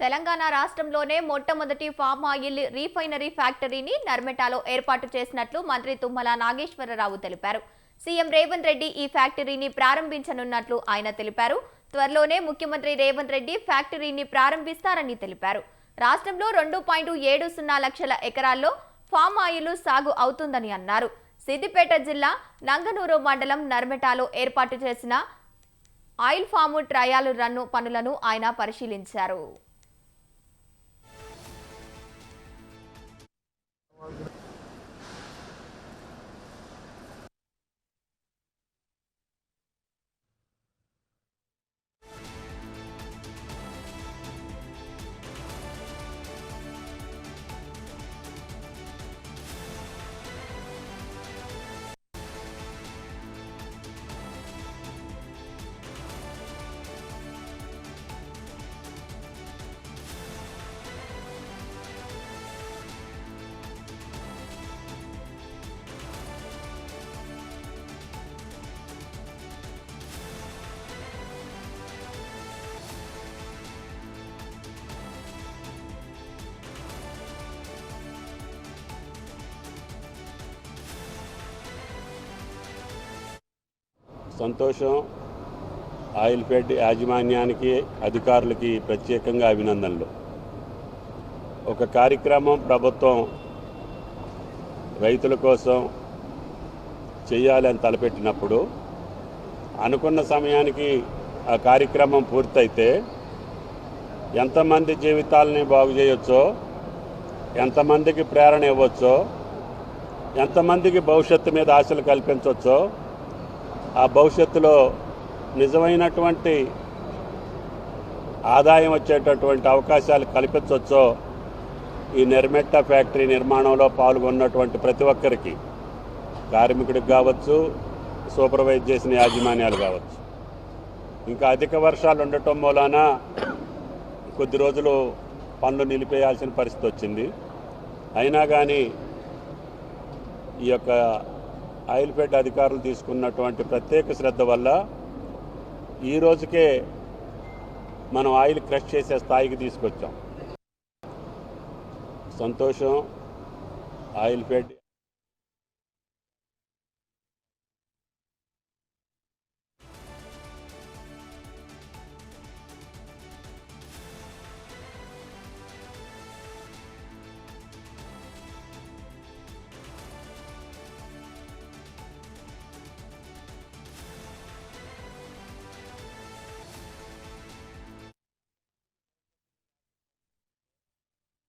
తెలంగాణ రాష్ట్రంలోనే మొట్టమొదటి palm oil రీఫైనరీ ఫ్యాక్టరీని నర్మెటాలో ఏర్పాటు చేసినట్లు మంత్రి తుమ్మల నాగేశ్వరరావు తెలిపారు. సీఎం రేవంత్ రెడ్డి ఈ ఫ్యాక్టరీని ప్రారంభించనున్నట్లు ఆయన తెలిపారు. త్వరలోనే ముఖ్యమంత్రి రేవంత్ రెడ్డి ఫ్యాక్టరీని ప్రారంభిస్తారని తెలిపారు. రాష్ట్రంలో 2.70 లక్షల ఎకరాల్లో ఫామ్ ఆయిల్ సాగు అవుతుందని అన్నారు. సిద్దిపేట జిల్లా నంగనూరు మండలం నర్మెటాలో ఏర్పాటు చేసిన ఆయిల్ ఫామ్ ట్రయల్ రన్ పనులను ఆయన పరిశీలించారు. సంతోషం. ఆయిల్ ఫెడ్ యాజమాన్యానికి అధికారులకి ప్రత్యేకంగా అభినందనలు. ఒక కార్యక్రమం ప్రభుత్వం రైతుల కోసం చేయాలని తలపెట్టినప్పుడు అనుకున్న సమయానికి ఆ కార్యక్రమం పూర్తయితే ఎంతమంది జీవితాలని బాగు చేయొచ్చో, ఎంతమందికి ప్రేరణ ఇవ్వచ్చో, ఎంతమందికి భవిష్యత్తు మీద ఆశలు కల్పించవచ్చో, ఆ భవిష్యత్తులో నిజమైనటువంటి ఆదాయం వచ్చేటటువంటి అవకాశాలు కల్పించవచ్చో ఈ నర్మెటా ఫ్యాక్టరీ నిర్మాణంలో పాల్గొన్నటువంటి ప్రతి ఒక్కరికి, కార్మికుడికి కావచ్చు, సూపర్వైజ్ చేసిన యాజమాన్యాలు కావచ్చు. ఇంకా అధిక వర్షాలు ఉండటం మూలాన కొద్ది రోజులు పనులు నిలిపేయాల్సిన పరిస్థితి వచ్చింది. అయినా కానీ ఈ యొక్క ఆయిల్ ఫెడ్ అధికారులు తీసుకున్నటువంటి ప్రత్యేక శ్రద్ధ వల్ల ఈ రోజుకే మనం ఆయిల్ క్రష్ చేసే స్థాయికి తీసుకొచ్చాం. సంతోషం. Oil fed